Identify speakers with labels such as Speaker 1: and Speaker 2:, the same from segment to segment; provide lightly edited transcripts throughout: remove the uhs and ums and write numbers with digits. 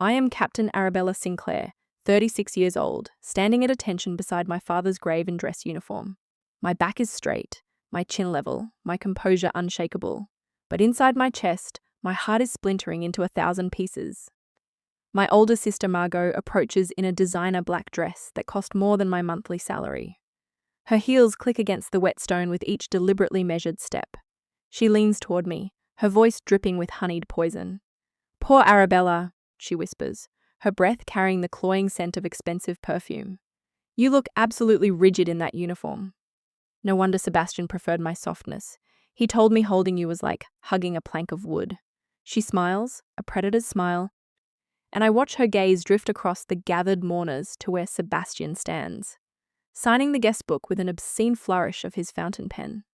Speaker 1: I am Captain Arabella Sinclair, 36 years old, standing at attention beside my father's grave in dress uniform. My back is straight, my chin level, my composure unshakable. But inside my chest, my heart is splintering into 1,000 pieces. My older sister Margot approaches in a designer black dress that cost more than my monthly salary. Her heels click against the wet stone with each deliberately measured step. She leans toward me, her voice dripping with honeyed poison. "Poor Arabella," she whispers, her breath carrying the cloying scent of expensive perfume. "You look absolutely rigid in that uniform." No wonder Sebastian preferred my softness. He told me holding you was like hugging a plank of wood. She smiles, a predator's smile, and I watch her gaze drift across the gathered mourners to where Sebastian stands, signing the guest book with an obscene flourish of his fountain pen.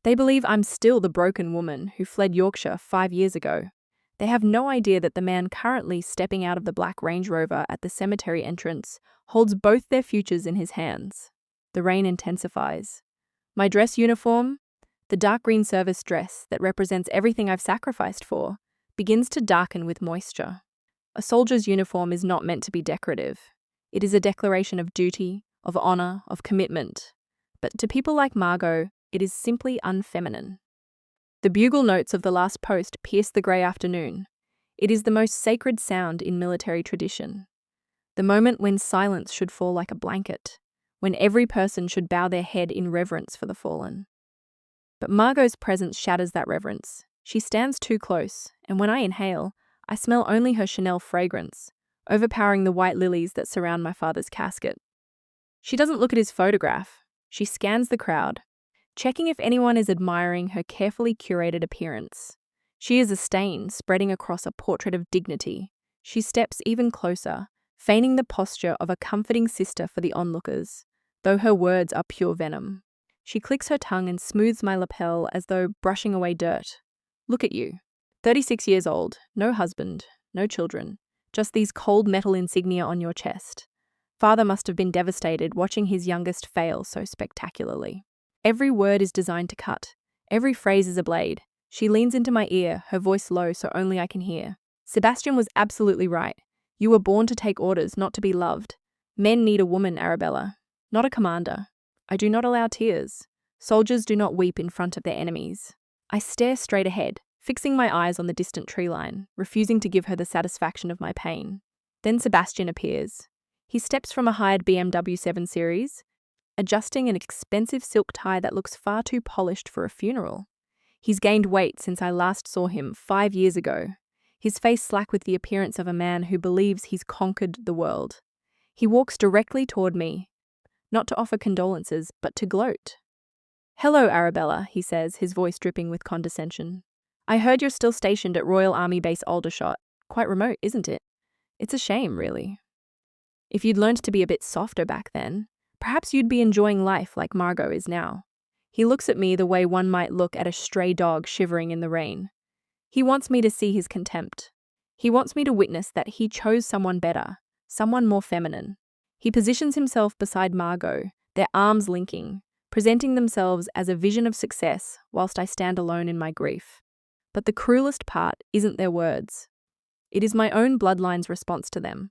Speaker 1: They believe I'm still the broken woman who fled Yorkshire 5 years ago. They have no idea that the man currently stepping out of the black Range Rover at the cemetery entrance holds both their futures in his hands. The rain intensifies. My dress uniform, the dark green service dress that represents everything I've sacrificed for, begins to darken with moisture. A soldier's uniform is not meant to be decorative. It is a declaration of duty, of honor, of commitment. But to people like Margot, it is simply unfeminine. The bugle notes of the last post pierce the grey afternoon. It is the most sacred sound in military tradition. The moment when silence should fall like a blanket, when every person should bow their head in reverence for the fallen. But Margot's presence shatters that reverence. She stands too close, and when I inhale, I smell only her Chanel fragrance, overpowering the white lilies that surround my father's casket. She doesn't look at his photograph. She scans the crowd, checking if anyone is admiring her carefully curated appearance. She is a stain spreading across a portrait of dignity. She steps even closer, feigning the posture of a comforting sister for the onlookers, though her words are pure venom. She clicks her tongue and smooths my lapel as though brushing away dirt. "Look at you. 36 years old, no husband, no children, just these cold metal insignia on your chest." Father must have been devastated watching his youngest fail so spectacularly. Every word is designed to cut. Every phrase is a blade. She leans into my ear, her voice low so only I can hear. "Sebastian was absolutely right. You were born to take orders, not to be loved. Men need a woman, Arabella, not a commander. I do not allow tears. Soldiers do not weep in front of their enemies." I stare straight ahead, fixing my eyes on the distant tree line, refusing to give her the satisfaction of my pain. Then Sebastian appears. He steps from a hired BMW 7 Series, adjusting an expensive silk tie that looks far too polished for a funeral. He's gained weight since I last saw him 5 years ago, his face slack with the appearance of a man who believes he's conquered the world. He walks directly toward me, not to offer condolences, but to gloat. "Hello, Arabella," he says, his voice dripping with condescension. "I heard you're still stationed at Royal Army Base Aldershot. Quite remote, isn't it? It's a shame, really. If you'd learned to be a bit softer back then, perhaps you'd be enjoying life like Margot is now." He looks at me the way one might look at a stray dog shivering in the rain. He wants me to see his contempt. He wants me to witness that he chose someone better, someone more feminine. He positions himself beside Margot, their arms linking, presenting themselves as a vision of success whilst I stand alone in my grief. But the cruelest part isn't their words. It is my own bloodline's response to them.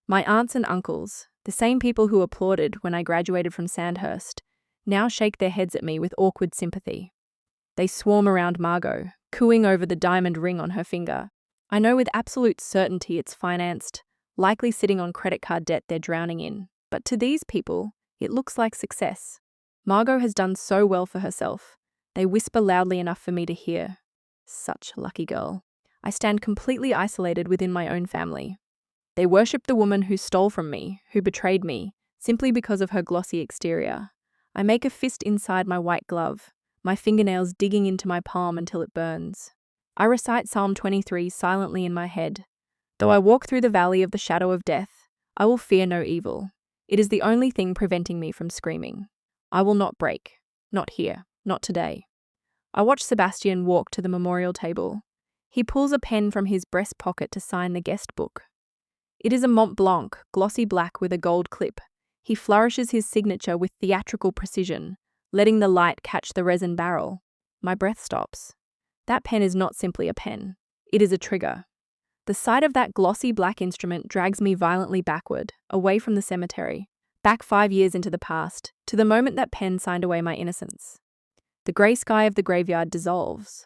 Speaker 1: My aunts and uncles, the same people who applauded when I graduated from Sandhurst, now shake their heads at me with awkward sympathy. They swarm around Margot, cooing over the diamond ring on her finger. I know with absolute certainty it's financed, likely sitting on credit card debt they're drowning in. But to these people, it looks like success. Margot has done so well for herself. They whisper loudly enough for me to hear. Such a lucky girl. I stand completely isolated within my own family. They worship the woman who stole from me, who betrayed me, simply because of her glossy exterior. I make a fist inside my white glove, my fingernails digging into my palm until it burns. I recite Psalm 23 silently in my head. "Though I walk through the valley of the shadow of death, I will fear no evil. It is the only thing preventing me from screaming. I will not break. Not here. Not today." I watch Sebastian walk to the memorial table. He pulls a pen from his breast pocket to sign the guest book. It is a Mont Blanc, glossy black with a gold clip. He flourishes his signature with theatrical precision, letting the light catch the resin barrel. My breath stops. That pen is not simply a pen. It is a trigger. The sight of that glossy black instrument drags me violently backward, away from the cemetery, back 5 years into the past, to the moment that pen signed away my innocence. The grey sky of the graveyard dissolves.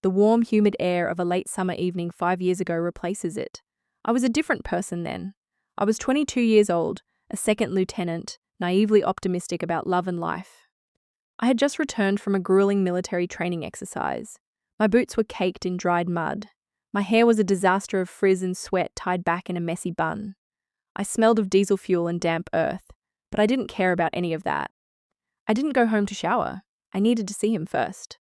Speaker 1: The warm, humid air of a late summer evening 5 years ago replaces it. I was a different person then. I was 22 years old, a second lieutenant, naively optimistic about love and life. I had just returned from a grueling military training exercise. My boots were caked in dried mud. My hair was a disaster of frizz and sweat tied back in a messy bun. I smelled of diesel fuel and damp earth, but I didn't care about any of that. I didn't go home to shower. I needed to see him first.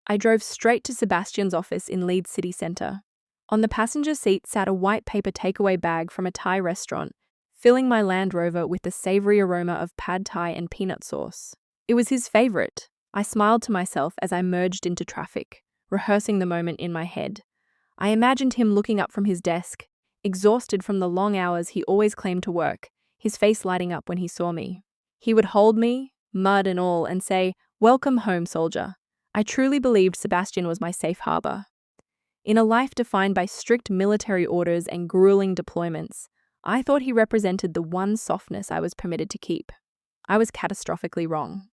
Speaker 1: I drove straight to Sebastian's office in Leeds city centre. On the passenger seat sat a white paper takeaway bag from a Thai restaurant, filling my Land Rover with the savoury aroma of pad Thai and peanut sauce. It was his favourite. I smiled to myself as I merged into traffic, rehearsing the moment in my head. I imagined him looking up from his desk, exhausted from the long hours he always claimed to work, his face lighting up when he saw me. He would hold me, mud and all, and say, "Welcome home, soldier." I truly believed Sebastian was my safe harbour. In a life defined by strict military orders and grueling deployments, I thought he represented the one softness I was permitted to keep. I was catastrophically wrong.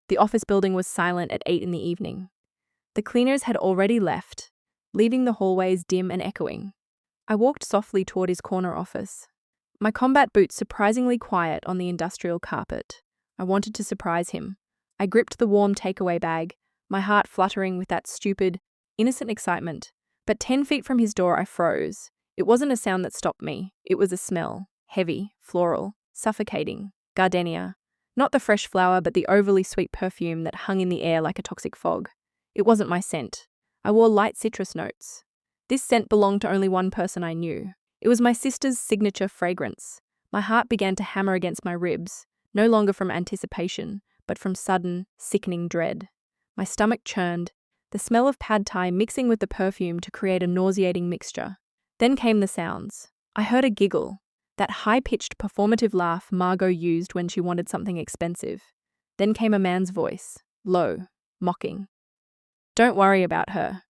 Speaker 1: The office building was silent at 8 in the evening. The cleaners had already left, leaving the hallways dim and echoing. I walked softly toward his corner office, my combat boots surprisingly quiet on the industrial carpet. I wanted to surprise him. I gripped the warm takeaway bag, my heart fluttering with that stupid, innocent excitement. But 10 feet from his door I froze. It wasn't a sound that stopped me. It was a smell. Heavy, floral, suffocating. Gardenia. Not the fresh flower, but the overly sweet perfume that hung in the air like a toxic fog. It wasn't my scent. I wore light citrus notes. This scent belonged to only one person I knew. It was my sister's signature fragrance. My heart began to hammer against my ribs, no longer from anticipation, but from sudden, sickening dread. My stomach churned, the smell of pad Thai mixing with the perfume to create a nauseating mixture. Then came the sounds. I heard a giggle, that high-pitched performative laugh Margot used when she wanted something expensive. Then came a man's voice, low, mocking. "Don't worry about her."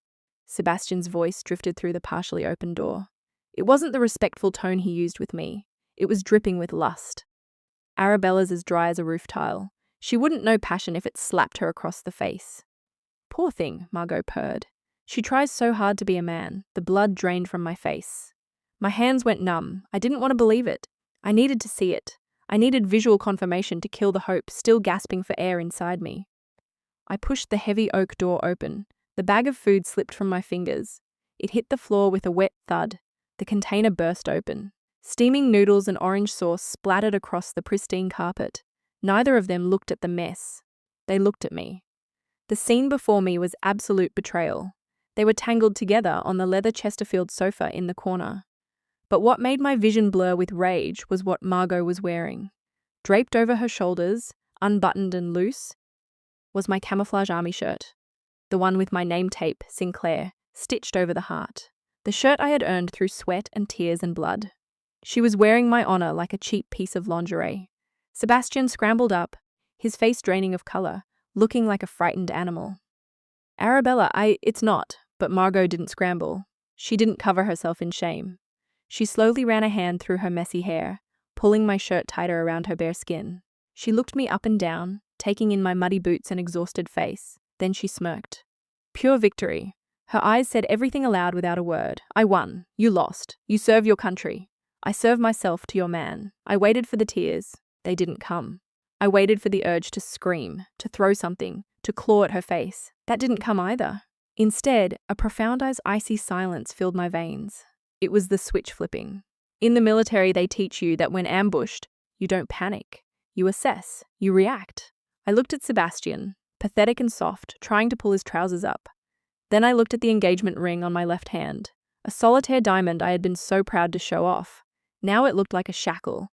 Speaker 1: Sebastian's voice drifted through the partially open door. It wasn't the respectful tone he used with me. It was dripping with lust. Arabella's as dry as a roof tile. She wouldn't know passion if it slapped her across the face. "Poor thing," Margot purred. "She tries so hard to be a man." The blood drained from my face. My hands went numb. I didn't want to believe it. I needed to see it. I needed visual confirmation to kill the hope still gasping for air inside me. I pushed the heavy oak door open. The bag of food slipped from my fingers. It hit the floor with a wet thud. The container burst open. Steaming noodles and orange sauce splattered across the pristine carpet. Neither of them looked at the mess. They looked at me. The scene before me was absolute betrayal. They were tangled together on the leather Chesterfield sofa in the corner. But what made my vision blur with rage was what Margot was wearing. Draped over her shoulders, unbuttoned and loose, was my camouflage army shirt. The one with my name tape, Sinclair, stitched over the heart. The shirt I had earned through sweat and tears and blood. She was wearing my honor like a cheap piece of lingerie. Sebastian scrambled up, his face draining of color, looking like a frightened animal. "Arabella, it's not," but Margot didn't scramble. She didn't cover herself in shame. She slowly ran a hand through her messy hair, pulling my shirt tighter around her bare skin. She looked me up and down, taking in my muddy boots and exhausted face. Then she smirked. Pure victory. Her eyes said everything aloud without a word. "I won. You lost. You serve your country. I serve myself to your man." I waited for the tears. They didn't come. I waited for the urge to scream, to throw something, to claw at her face. That didn't come either. Instead, a profound as icy silence filled my veins. It was the switch flipping. In the military, they teach you that when ambushed, you don't panic. You assess. You react. I looked at Sebastian, pathetic and soft, trying to pull his trousers up. Then I looked at the engagement ring on my left hand, a solitaire diamond I had been so proud to show off. Now it looked like a shackle.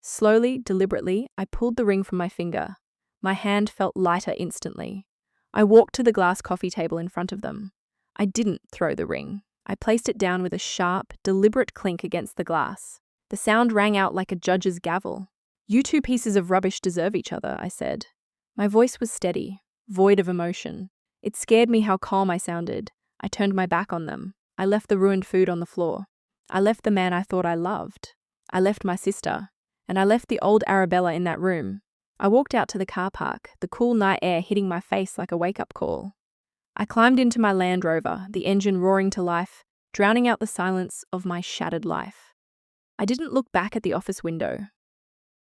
Speaker 1: Slowly, deliberately, I pulled the ring from my finger. My hand felt lighter instantly. I walked to the glass coffee table in front of them. I didn't throw the ring. I placed it down with a sharp, deliberate clink against the glass. The sound rang out like a judge's gavel. "You two pieces of rubbish deserve each other," I said. My voice was steady, void of emotion. It scared me how calm I sounded. I turned my back on them. I left the ruined food on the floor. I left the man I thought I loved. I left my sister. And I left the old Arabella in that room. I walked out to the car park, the cool night air hitting my face like a wake-up call. I climbed into my Land Rover, the engine roaring to life, drowning out the silence of my shattered life. I didn't look back at the office window.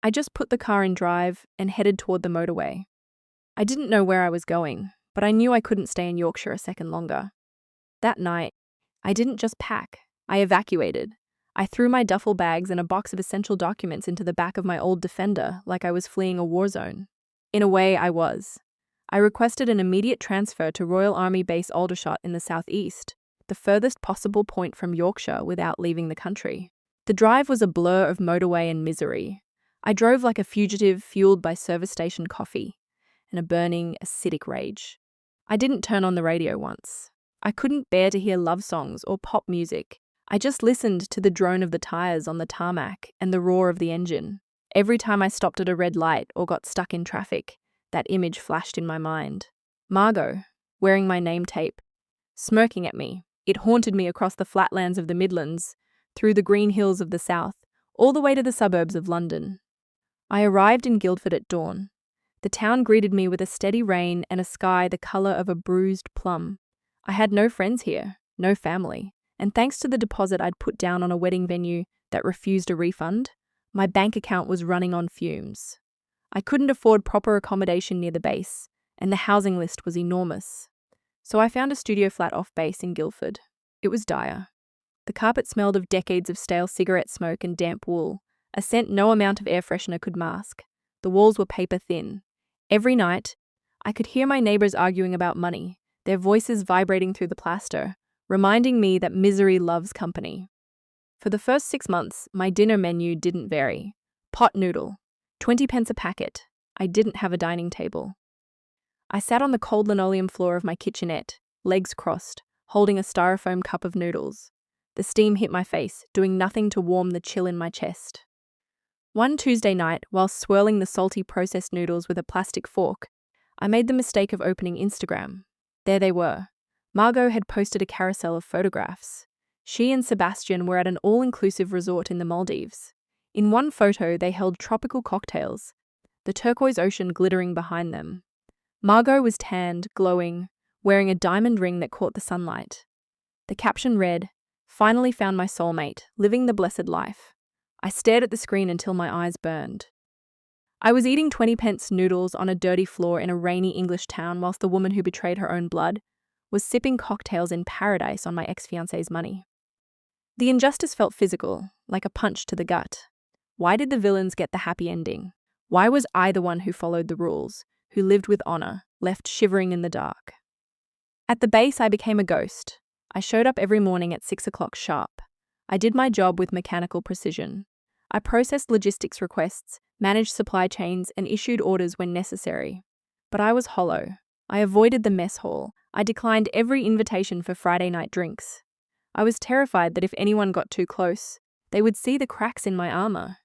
Speaker 1: I just put the car in drive and headed toward the motorway. I didn't know where I was going, but I knew I couldn't stay in Yorkshire a second longer. That night, I didn't just pack, I evacuated. I threw my duffel bags and a box of essential documents into the back of my old Defender like I was fleeing a war zone. In a way, I was. I requested an immediate transfer to Royal Army Base Aldershot in the southeast, the furthest possible point from Yorkshire without leaving the country. The drive was a blur of motorway and misery. I drove like a fugitive fueled by service station coffee and a burning, acidic rage. I didn't turn on the radio once. I couldn't bear to hear love songs or pop music. I just listened to the drone of the tires on the tarmac and the roar of the engine. Every time I stopped at a red light or got stuck in traffic, that image flashed in my mind. Margot, wearing my name tape, smirking at me. It haunted me across the flatlands of the Midlands, through the green hills of the south, all the way to the suburbs of London. I arrived in Guildford at dawn. The town greeted me with a steady rain and a sky the colour of a bruised plum. I had no friends here, no family, and thanks to the deposit I'd put down on a wedding venue that refused a refund, my bank account was running on fumes. I couldn't afford proper accommodation near the base, and the housing list was enormous. So I found a studio flat off base in Guildford. It was dire. The carpet smelled of decades of stale cigarette smoke and damp wool, a scent no amount of air freshener could mask. The walls were paper thin. Every night, I could hear my neighbours arguing about money, their voices vibrating through the plaster, reminding me that misery loves company. For the first 6 months, my dinner menu didn't vary. Pot noodle, 20 pence a packet. I didn't have a dining table. I sat on the cold linoleum floor of my kitchenette, legs crossed, holding a styrofoam cup of noodles. The steam hit my face, doing nothing to warm the chill in my chest. One Tuesday night, while swirling the salty processed noodles with a plastic fork, I made the mistake of opening Instagram. There they were. Margot had posted a carousel of photographs. She and Sebastian were at an all-inclusive resort in the Maldives. In one photo, they held tropical cocktails, the turquoise ocean glittering behind them. Margot was tanned, glowing, wearing a diamond ring that caught the sunlight. The caption read, "Finally found my soulmate, living the blessed life." I stared at the screen until my eyes burned. I was eating 20 pence noodles on a dirty floor in a rainy English town whilst the woman who betrayed her own blood was sipping cocktails in paradise on my ex-fiancé's money. The injustice felt physical, like a punch to the gut. Why did the villains get the happy ending? Why was I the one who followed the rules, who lived with honor, left shivering in the dark? At the base, I became a ghost. I showed up every morning at 6 o'clock sharp. I did my job with mechanical precision. I processed logistics requests, managed supply chains, and issued orders when necessary. But I was hollow. I avoided the mess hall. I declined every invitation for Friday night drinks. I was terrified that if anyone got too close, they would see the cracks in my armor.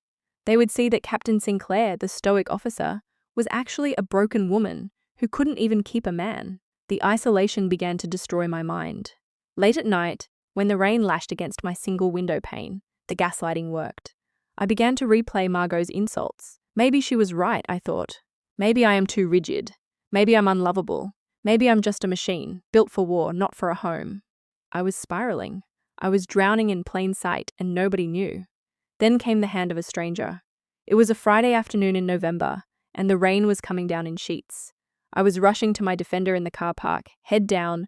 Speaker 1: They would see that Captain Sinclair, the stoic officer, was actually a broken woman who couldn't even keep a man. The isolation began to destroy my mind. Late at night, when the rain lashed against my single window pane, the gaslighting worked. I began to replay Margot's insults. Maybe she was right, I thought. Maybe I am too rigid. Maybe I'm unlovable. Maybe I'm just a machine, built for war, not for a home. I was spiraling. I was drowning in plain sight, and nobody knew. Then came the hand of a stranger. It was a Friday afternoon in November, and the rain was coming down in sheets. I was rushing to my Defender in the car park, head down,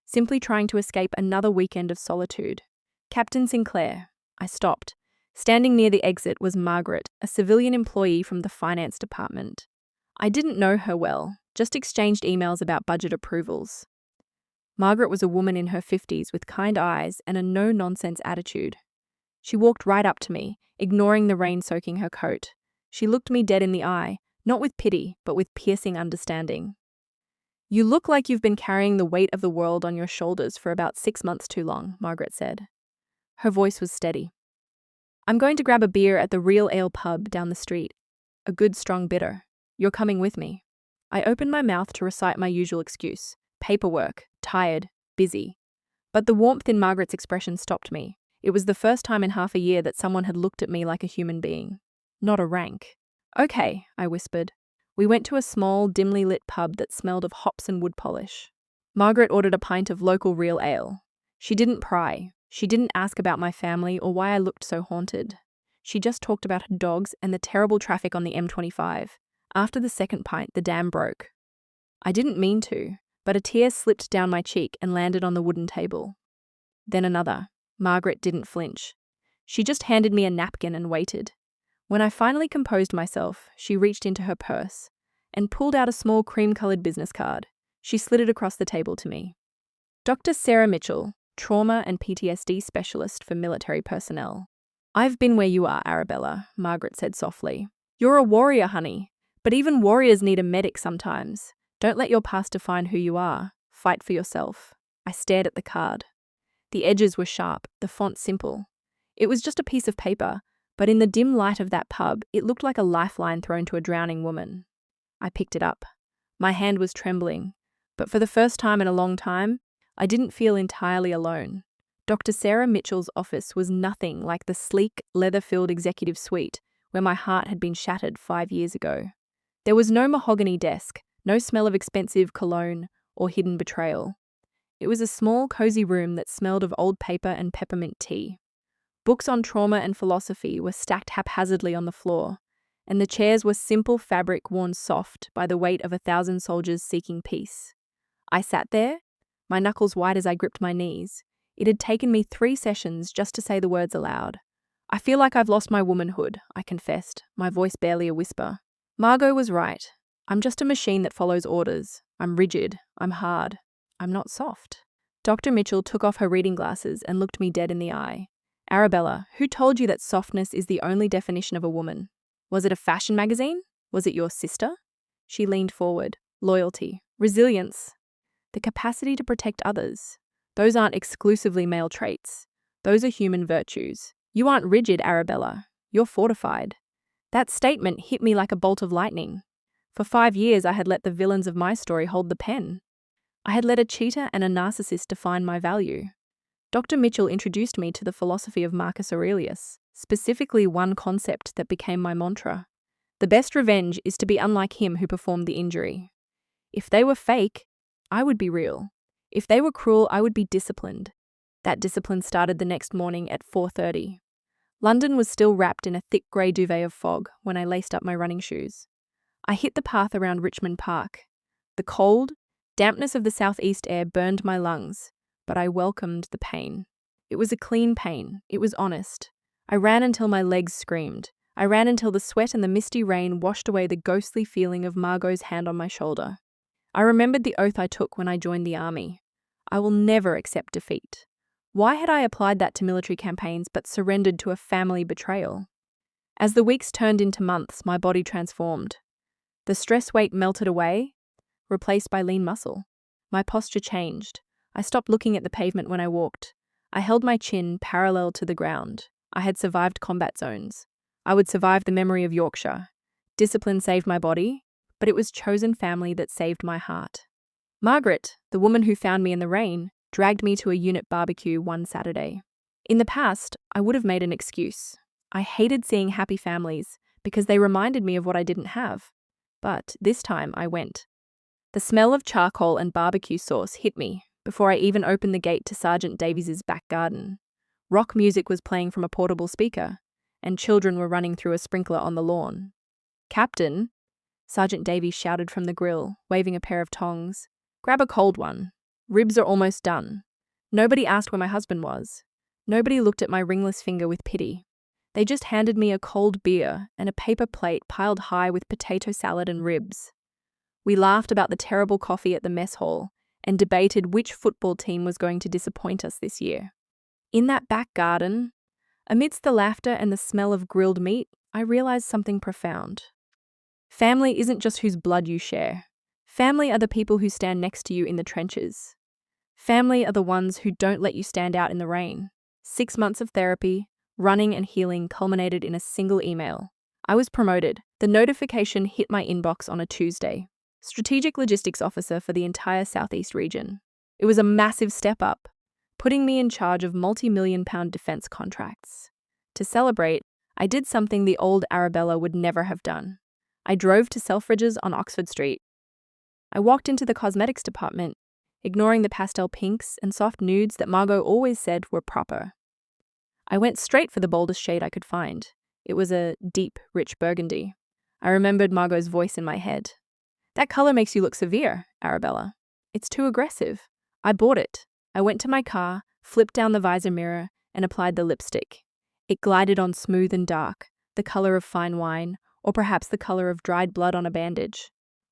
Speaker 1: simply trying to escape another weekend of solitude. Captain Sinclair. I stopped. Standing near the exit was Margaret, a civilian employee from the finance department. I didn't know her well, just exchanged emails about budget approvals. Margaret was a woman in her 50s with kind eyes and a no-nonsense attitude. She walked right up to me, ignoring the rain soaking her coat. She looked me dead in the eye, not with pity, but with piercing understanding. "You look like you've been carrying the weight of the world on your shoulders for about 6 months too long," Margaret said. Her voice was steady. "I'm going to grab a beer at the Real Ale pub down the street. A good strong bitter. You're coming with me." I opened my mouth to recite my usual excuse. Paperwork, tired, busy. But the warmth in Margaret's expression stopped me. It was the first time in half a year that someone had looked at me like a human being, not a rank. "Okay," I whispered. We went to a small, dimly lit pub that smelled of hops and wood polish. Margaret ordered a pint of local real ale. She didn't pry. She didn't ask about my family or why I looked so haunted. She just talked about her dogs and the terrible traffic on the M25. After the second pint, the dam broke. I didn't mean to, but a tear slipped down my cheek and landed on the wooden table. Then another. Margaret didn't flinch. She just handed me a napkin and waited. When I finally composed myself, she reached into her purse and pulled out a small cream-colored business card. She slid it across the table to me. "Dr. Sarah Mitchell, Trauma and PTSD Specialist for Military Personnel." "I've been where you are, Arabella," Margaret said softly. "You're a warrior, honey. But even warriors need a medic sometimes. Don't let your past define who you are. Fight for yourself." I stared at the card. The edges were sharp, the font simple. It was just a piece of paper, but in the dim light of that pub, it looked like a lifeline thrown to a drowning woman. I picked it up. My hand was trembling, but for the first time in a long time, I didn't feel entirely alone. Dr. Sarah Mitchell's office was nothing like the sleek, leather-filled executive suite where my heart had been shattered 5 years ago. There was no mahogany desk, no smell of expensive cologne or hidden betrayal. It was a small, cozy room that smelled of old paper and peppermint tea. Books on trauma and philosophy were stacked haphazardly on the floor, and the chairs were simple fabric worn soft by the weight of 1,000 soldiers seeking peace. I sat there, my knuckles white as I gripped my knees. It had taken me 3 sessions just to say the words aloud. "I feel like I've lost my womanhood," I confessed, my voice barely a whisper. Margot was right. I'm just a machine that follows orders. I'm rigid. I'm hard. I'm not soft. Dr. Mitchell took off her reading glasses and looked me dead in the eye. "Arabella, who told you that softness is the only definition of a woman? Was it a fashion magazine? Was it your sister?" She leaned forward. "Loyalty. Resilience. The capacity to protect others. Those aren't exclusively male traits. Those are human virtues. You aren't rigid, Arabella. You're fortified." That statement hit me like a bolt of lightning. For 5 years, I had let the villains of my story hold the pen. I had let a cheater and a narcissist define my value. Dr. Mitchell introduced me to the philosophy of Marcus Aurelius, specifically one concept that became my mantra. The best revenge is to be unlike him who performed the injury. If they were fake, I would be real. If they were cruel, I would be disciplined. That discipline started the next morning at 4:30. London was still wrapped in a thick grey duvet of fog when I laced up my running shoes. I hit the path around Richmond Park. The cold, dampness of the southeast air burned my lungs, but I welcomed the pain. It was a clean pain. It was honest. I ran until my legs screamed. I ran until the sweat and the misty rain washed away the ghostly feeling of Margot's hand on my shoulder. I remembered the oath I took when I joined the army. I will never accept defeat. Why had I applied that to military campaigns but surrendered to a family betrayal? As the weeks turned into months, my body transformed. The stress weight melted away, replaced by lean muscle. My posture changed. I stopped looking at the pavement when I walked. I held my chin parallel to the ground. I had survived combat zones. I would survive the memory of Yorkshire. Discipline saved my body, but it was chosen family that saved my heart. Margaret, the woman who found me in the rain, dragged me to a unit barbecue one Saturday. In the past, I would have made an excuse. I hated seeing happy families because they reminded me of what I didn't have. But this time I went. The smell of charcoal and barbecue sauce hit me before I even opened the gate to Sergeant Davies's back garden. Rock music was playing from a portable speaker, and children were running through a sprinkler on the lawn. "Captain," Sergeant Davies shouted from the grill, waving a pair of tongs. "Grab a cold one. Ribs are almost done." Nobody asked where my husband was. Nobody looked at my ringless finger with pity. They just handed me a cold beer and a paper plate piled high with potato salad and ribs. We laughed about the terrible coffee at the mess hall and debated which football team was going to disappoint us this year. In that back garden, amidst the laughter and the smell of grilled meat, I realized something profound. Family isn't just whose blood you share. Family are the people who stand next to you in the trenches. Family are the ones who don't let you stand out in the rain. 6 months of therapy, running and healing culminated in a single email. I was promoted. The notification hit my inbox on a Tuesday. Strategic Logistics Officer for the entire Southeast region. It was a massive step up, putting me in charge of multi-million-pound defense contracts. To celebrate, I did something the old Arabella would never have done. I drove to Selfridges on Oxford Street. I walked into the cosmetics department, ignoring the pastel pinks and soft nudes that Margot always said were proper. I went straight for the boldest shade I could find. It was a deep, rich burgundy. I remembered Margot's voice in my head. "That color makes you look severe, Arabella. It's too aggressive." I bought it. I went to my car, flipped down the visor mirror, and applied the lipstick. It glided on smooth and dark, the color of fine wine, or perhaps the color of dried blood on a bandage.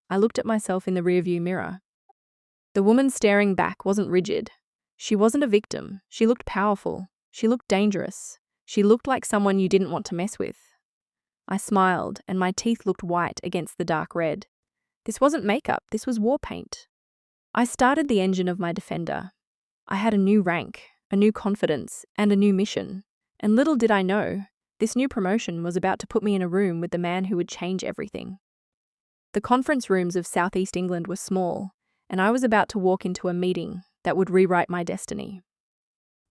Speaker 1: I looked at myself in the rearview mirror. The woman staring back wasn't rigid. She wasn't a victim. She looked powerful. She looked dangerous. She looked like someone you didn't want to mess with. I smiled, and my teeth looked white against the dark red. This wasn't makeup, this was war paint. I started the engine of my Defender. I had a new rank, a new confidence, and a new mission. And little did I know, this new promotion was about to put me in a room with the man who would change everything. The conference rooms of Southeast England were small, and I was about to walk into a meeting that would rewrite my destiny.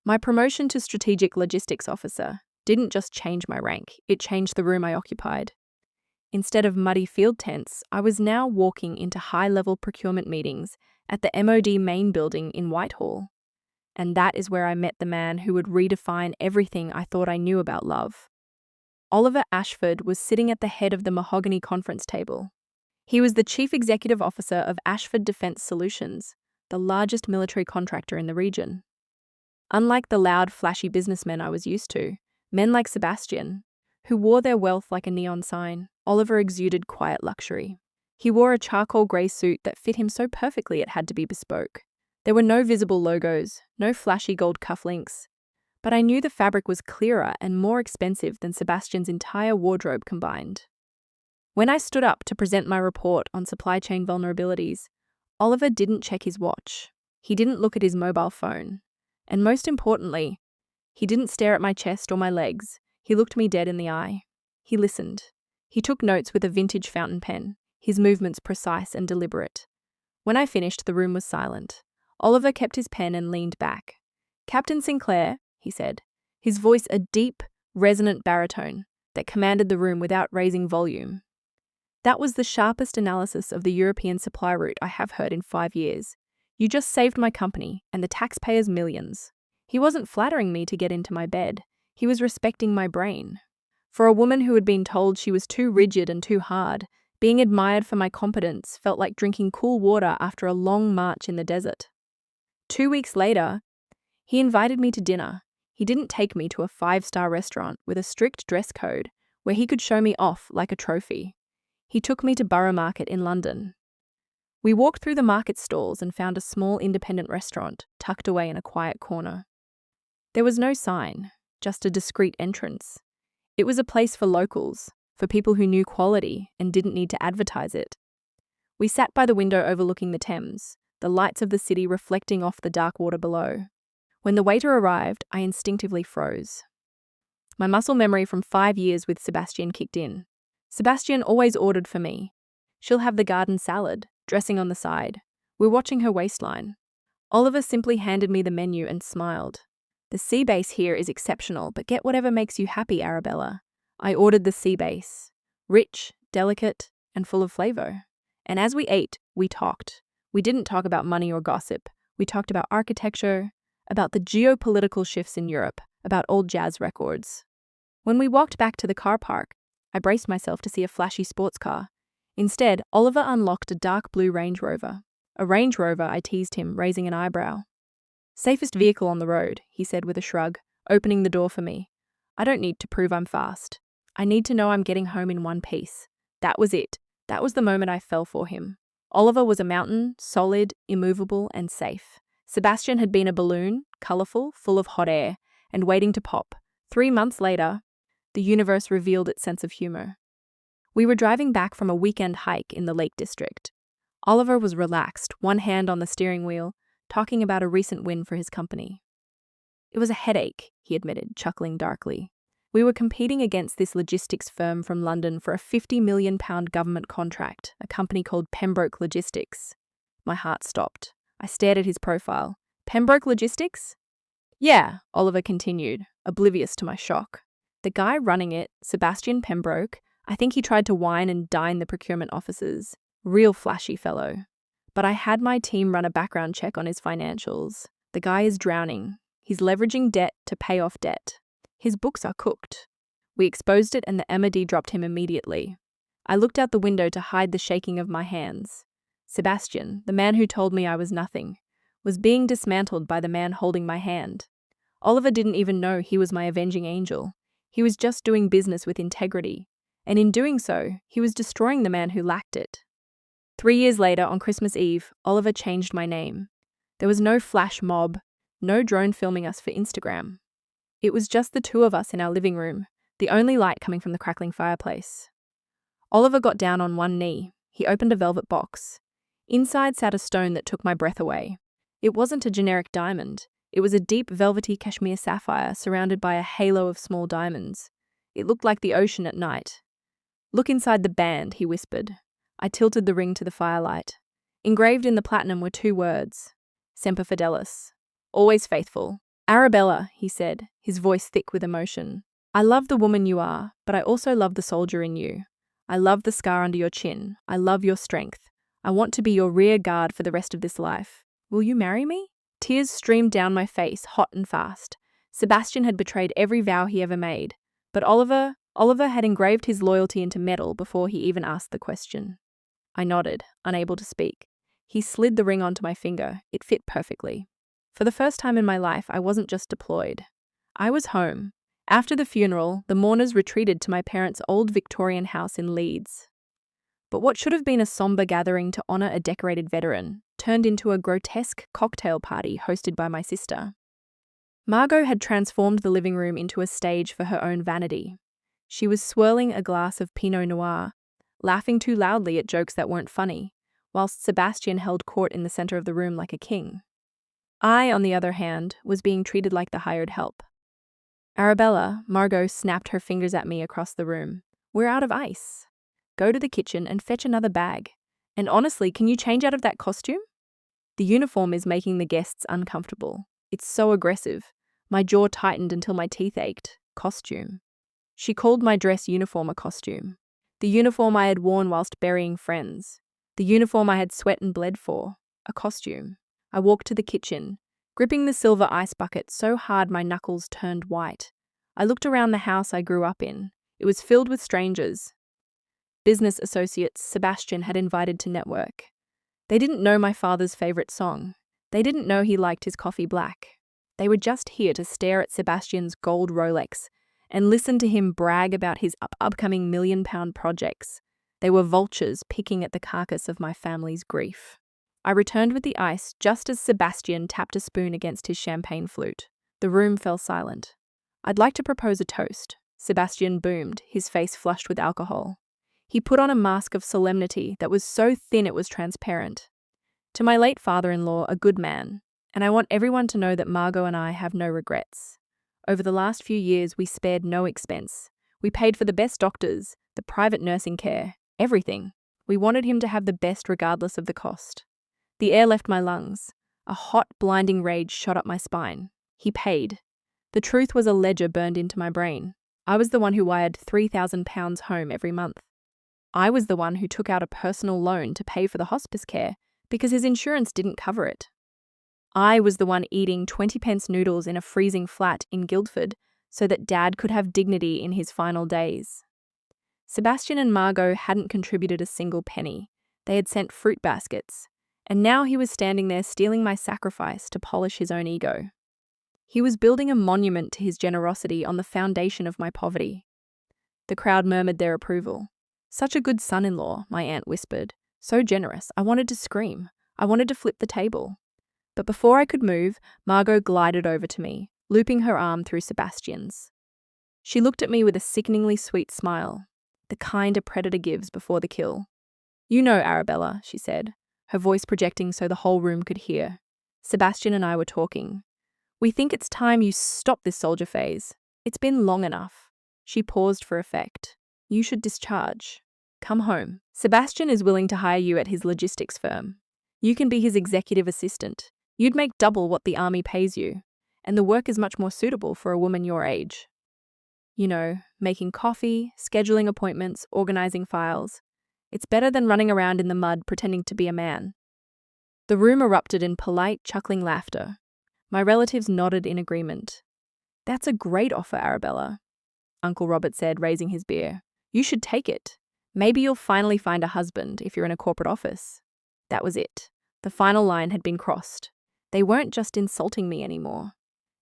Speaker 1: My promotion to Strategic Logistics Officer didn't just change my rank, it changed the room I occupied. Instead of muddy field tents, I was now walking into high-level procurement meetings at the MOD main building in Whitehall. And that is where I met the man who would redefine everything I thought I knew about love. Oliver Ashford was sitting at the head of the mahogany conference table. He was the Chief Executive Officer of Ashford Defence Solutions, the largest military contractor in the region. Unlike the loud, flashy businessmen I was used to, men like Sebastian, who wore their wealth like a neon sign, Oliver exuded quiet luxury. He wore a charcoal grey suit that fit him so perfectly it had to be bespoke. There were no visible logos, no flashy gold cufflinks, but I knew the fabric was clearer and more expensive than Sebastian's entire wardrobe combined. When I stood up to present my report on supply chain vulnerabilities, Oliver didn't check his watch. He didn't look at his mobile phone. And most importantly, he didn't stare at my chest or my legs. He looked me dead in the eye. He listened. He took notes with a vintage fountain pen, his movements precise and deliberate. When I finished, the room was silent. Oliver kept his pen and leaned back. "Captain Sinclair," he said, his voice a deep, resonant baritone that commanded the room without raising volume. "That was the sharpest analysis of the European supply route I have heard in 5 years. You just saved my company and the taxpayers millions." He wasn't flattering me to get into my bed. He was respecting my brain. For a woman who had been told she was too rigid and too hard, being admired for my competence felt like drinking cool water after a long march in the desert. 2 weeks later, he invited me to dinner. He didn't take me to a 5-star restaurant with a strict dress code where he could show me off like a trophy. He took me to Borough Market in London. We walked through the market stalls and found a small independent restaurant tucked away in a quiet corner. There was no sign, just a discreet entrance. It was a place for locals, for people who knew quality and didn't need to advertise it. We sat by the window overlooking the Thames, the lights of the city reflecting off the dark water below. When the waiter arrived, I instinctively froze. My muscle memory from 5 years with Sebastian kicked in. Sebastian always ordered for me. "She'll have the garden salad, dressing on the side." We're watching her waistline. Oliver simply handed me the menu and smiled. "The sea base here is exceptional, but get whatever makes you happy, Arabella." I ordered the sea base. Rich, delicate, and full of flavor. And as we ate, we talked. We didn't talk about money or gossip. We talked about architecture, about the geopolitical shifts in Europe, about old jazz records. When we walked back to the car park, I braced myself to see a flashy sports car. Instead, Oliver unlocked a dark blue Range Rover. "A Range Rover," I teased him, raising an eyebrow. "Safest vehicle on the road," he said with a shrug, opening the door for me. "I don't need to prove I'm fast. I need to know I'm getting home in one piece." That was it. That was the moment I fell for him. Oliver was a mountain, solid, immovable, and safe. Sebastian had been a balloon, colourful, full of hot air, and waiting to pop. 3 months later, the universe revealed its sense of humour. We were driving back from a weekend hike in the Lake District. Oliver was relaxed, one hand on the steering wheel, talking about a recent win for his company. "It was a headache," he admitted, chuckling darkly. "We were competing against this logistics firm from London for a £50 million government contract, a company called Pembroke Logistics." My heart stopped. I stared at his profile. "Pembroke Logistics?" Yeah, Oliver continued, oblivious to my shock. The guy running it, Sebastian Pembroke, I think he tried to wine and dine the procurement officers. Real flashy fellow. But I had my team run a background check on his financials. The guy is drowning. He's leveraging debt to pay off debt. His books are cooked. We exposed it and the MD dropped him immediately. I looked out the window to hide the shaking of my hands. Sebastian, the man who told me I was nothing, was being dismantled by the man holding my hand. Oliver didn't even know he was my avenging angel. He was just doing business with integrity. And in doing so, he was destroying the man who lacked it. 3 years later, on Christmas Eve, Oliver changed my name. There was no flash mob, no drone filming us for Instagram. It was just the two of us in our living room, the only light coming from the crackling fireplace. Oliver got down on one knee. He opened a velvet box. Inside sat a stone that took my breath away. It wasn't a generic diamond. It was a deep velvety cashmere sapphire surrounded by a halo of small diamonds. It looked like the ocean at night. "Look inside the band," he whispered. I tilted the ring to the firelight. Engraved in the platinum were 2 words. Semper Fidelis. Always faithful. "Arabella," he said, his voice thick with emotion. "I love the woman you are, but I also love the soldier in you. I love the scar under your chin. I love your strength. I want to be your rear guard for the rest of this life. Will you marry me?" Tears streamed down my face, hot and fast. Sebastian had betrayed every vow he ever made. But Oliver had engraved his loyalty into metal before he even asked the question. I nodded, unable to speak. He slid the ring onto my finger. It fit perfectly. For the first time in my life, I wasn't just deployed. I was home. After the funeral, the mourners retreated to my parents' old Victorian house in Leeds. But what should have been a somber gathering to honour a decorated veteran turned into a grotesque cocktail party hosted by my sister. Margot had transformed the living room into a stage for her own vanity. She was swirling a glass of Pinot Noir, laughing too loudly at jokes that weren't funny, whilst Sebastian held court in the centre of the room like a king. I, on the other hand, was being treated like the hired help. "Arabella," Margot snapped her fingers at me across the room. "We're out of ice. Go to the kitchen and fetch another bag. And honestly, can you change out of that costume? The uniform is making the guests uncomfortable. It's so aggressive. My jaw tightened until my teeth ached. Costume." She called my dress uniform a costume. The uniform I had worn whilst burying friends. The uniform I had sweat and bled for. A costume. I walked to the kitchen, gripping the silver ice bucket so hard my knuckles turned white. I looked around the house I grew up in. It was filled with strangers. Business associates Sebastian had invited to network. They didn't know my father's favourite song. They didn't know he liked his coffee black. They were just here to stare at Sebastian's gold Rolex and listen to him brag about his upcoming million-pound projects. They were vultures picking at the carcass of my family's grief. I returned with the ice just as Sebastian tapped a spoon against his champagne flute. The room fell silent. "I'd like to propose a toast," Sebastian boomed, his face flushed with alcohol. He put on a mask of solemnity that was so thin it was transparent. "To my late father-in-law, a good man, and I want everyone to know that Margot and I have no regrets. Over the last few years, we spared no expense. We paid for the best doctors, the private nursing care, everything. We wanted him to have the best regardless of the cost." The air left my lungs. A hot, blinding rage shot up my spine. He paid. The truth was a ledger burned into my brain. I was the one who wired £3,000 home every month. I was the one who took out a personal loan to pay for the hospice care because his insurance didn't cover it. I was the one eating 20p noodles in a freezing flat in Guildford so that Dad could have dignity in his final days. Sebastian and Margot hadn't contributed a single penny. They had sent fruit baskets. And now he was standing there stealing my sacrifice to polish his own ego. He was building a monument to his generosity on the foundation of my poverty. The crowd murmured their approval. "Such a good son-in-law," my aunt whispered. "So generous. I wanted to scream. I wanted to flip the table." But before I could move, Margot glided over to me, looping her arm through Sebastian's. She looked at me with a sickeningly sweet smile, the kind a predator gives before the kill. "You know, Arabella," she said, her voice projecting so the whole room could hear. "Sebastian and I were talking. We think it's time you stop this soldier phase. It's been long enough." She paused for effect. "You should discharge. Come home. Sebastian is willing to hire you at his logistics firm. You can be his executive assistant. You'd make double what the army pays you. and the work is much more suitable for a woman your age. You know, making coffee, scheduling appointments, organizing files. It's better than running around in the mud pretending to be a man." The room erupted in polite, chuckling laughter. My relatives nodded in agreement. "That's a great offer, Arabella," Uncle Robert said, raising his beer. "You should take it. Maybe you'll finally find a husband if you're in a corporate office." That was it. The final line had been crossed. They weren't just insulting me anymore.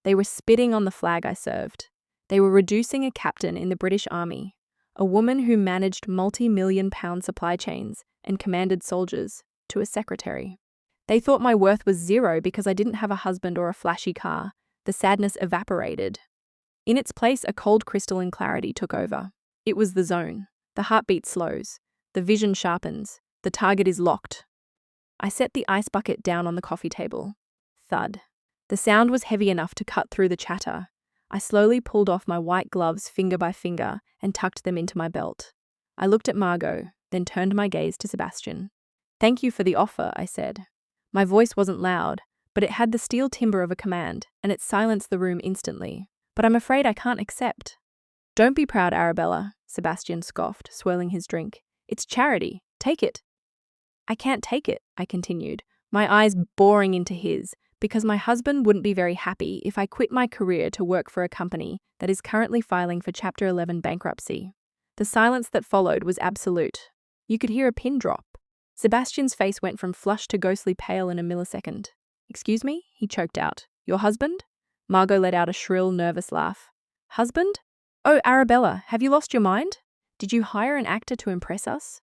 Speaker 1: They were spitting on the flag I served. They were reducing a captain in the British Army, a woman who managed multi-million-pound supply chains and commanded soldiers, to a secretary. They thought my worth was zero because I didn't have a husband or a flashy car. The sadness evaporated. In its place, a cold crystalline clarity took over. It was the zone. The heartbeat slows. The vision sharpens. The target is locked. I set the ice bucket down on the coffee table. Thud. The sound was heavy enough to cut through the chatter. I slowly pulled off my white gloves finger by finger and tucked them into my belt. I looked at Margot, then turned my gaze to Sebastian. "Thank you for the offer," I said. My voice wasn't loud, but it had the steel timbre of a command, and it silenced the room instantly. "But I'm afraid I can't accept." "Don't be proud, Arabella," Sebastian scoffed, swirling his drink. "It's charity. Take it." "I can't take it," I continued, my eyes boring into his, "because my husband wouldn't be very happy if I quit my career to work for a company that is currently filing for Chapter 11 bankruptcy." The silence that followed was absolute. You could hear a pin drop. Sebastian's face went from flushed to ghostly pale in a millisecond. "Excuse me?" he choked out. "Your husband?" Margot let out a shrill, nervous laugh. "Husband? Oh, Arabella, have you lost your mind? Did you hire an actor to impress us?"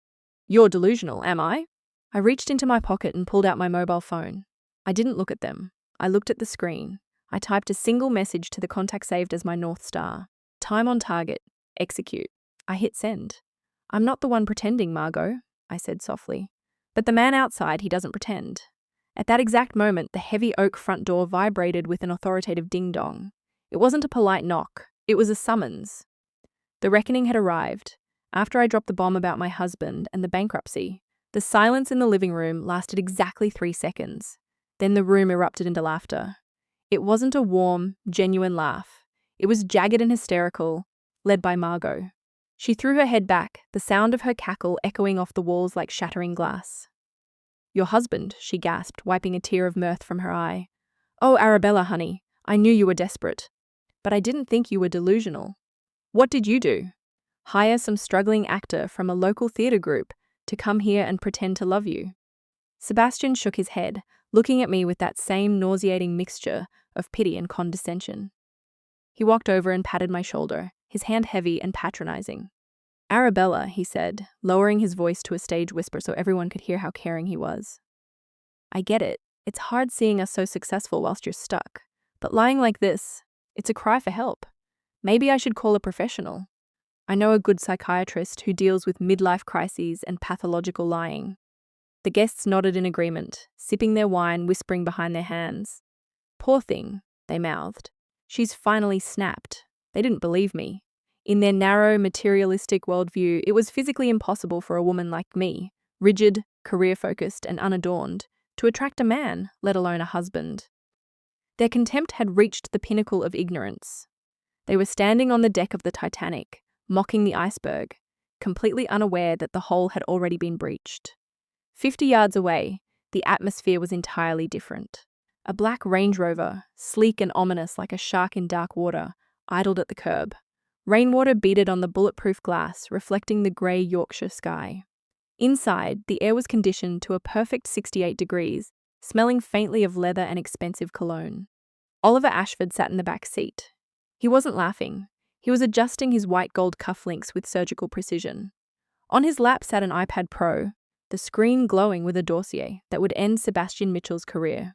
Speaker 1: "You're delusional, am I?" I reached into my pocket and pulled out my mobile phone. I didn't look at them. I looked at the screen. I typed a single message to the contact saved as my North Star. "Time on target. Execute." I hit send. "I'm not the one pretending, Margot," I said softly. "But the man outside, he doesn't pretend." At that exact moment, the heavy oak front door vibrated with an authoritative ding-dong. It wasn't a polite knock. It was a summons. The reckoning had arrived. After I dropped the bomb about my husband and the bankruptcy, the silence in the living room lasted exactly 3 seconds. Then the room erupted into laughter. It wasn't a warm, genuine laugh. It was jagged and hysterical, led by Margot. She threw her head back, the sound of her cackle echoing off the walls like shattering glass. "Your husband," she gasped, wiping a tear of mirth from her eye. "Oh, Arabella, honey, I knew you were desperate. But I didn't think you were delusional." "What did you do?" "Hire some struggling actor from a local theatre group to come here and pretend to love you." Sebastian shook his head, looking at me with that same nauseating mixture of pity and condescension. He walked over and patted my shoulder, his hand heavy and patronizing. "Arabella," he said, lowering his voice to a stage whisper so everyone could hear how caring he was. "I get it. It's hard seeing us so successful whilst you're stuck. But lying like this, it's a cry for help. Maybe I should call a professional. I know a good psychiatrist who deals with midlife crises and pathological lying." The guests nodded in agreement, sipping their wine, whispering behind their hands. "Poor thing," they mouthed. "She's finally snapped." They didn't believe me. In their narrow, materialistic worldview, it was physically impossible for a woman like me, rigid, career-focused, and unadorned, to attract a man, let alone a husband. Their contempt had reached the pinnacle of ignorance. They were standing on the deck of the Titanic, mocking the iceberg, completely unaware that the hull had already been breached. 50 yards away, the atmosphere was entirely different. A black Range Rover, sleek and ominous like a shark in dark water, idled at the curb. Rainwater beaded on the bulletproof glass, reflecting the grey Yorkshire sky. Inside, the air was conditioned to a perfect 68 degrees, smelling faintly of leather and expensive cologne. Oliver Ashford sat in the back seat. He wasn't laughing. He was adjusting his white gold cufflinks with surgical precision. On his lap sat an iPad Pro, the screen glowing with a dossier that would end Sebastian Mitchell's career.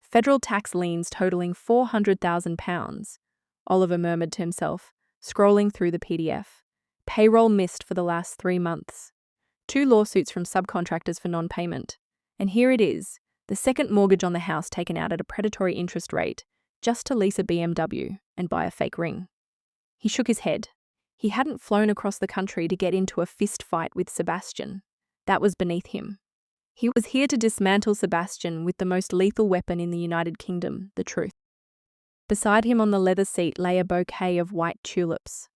Speaker 1: "Federal tax liens totaling £400,000, Oliver murmured to himself, scrolling through the PDF. "Payroll missed for the last 3 months. 2 lawsuits from subcontractors for non-payment. And here it is, the second mortgage on the house taken out at a predatory interest rate, just to lease a BMW and buy a fake ring." He shook his head. He hadn't flown across the country to get into a fist fight with Sebastian. That was beneath him. He was here to dismantle Sebastian with the most lethal weapon in the United Kingdom, the truth. Beside him on the leather seat lay a bouquet of white tulips.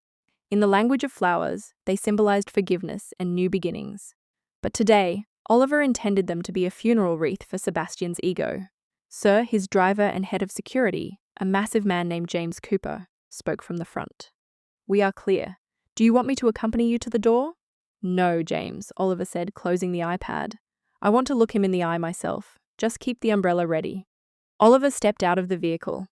Speaker 1: In the language of flowers, they symbolized forgiveness and new beginnings. But today, Oliver intended them to be a funeral wreath for Sebastian's ego. Sir, his driver and head of security, a massive man named James Cooper, spoke from the front. "We are clear. Do you want me to accompany you to the door?" "No, James," Oliver said, closing the iPad. "I want to look him in the eye myself. Just keep the umbrella ready." Oliver stepped out of the vehicle.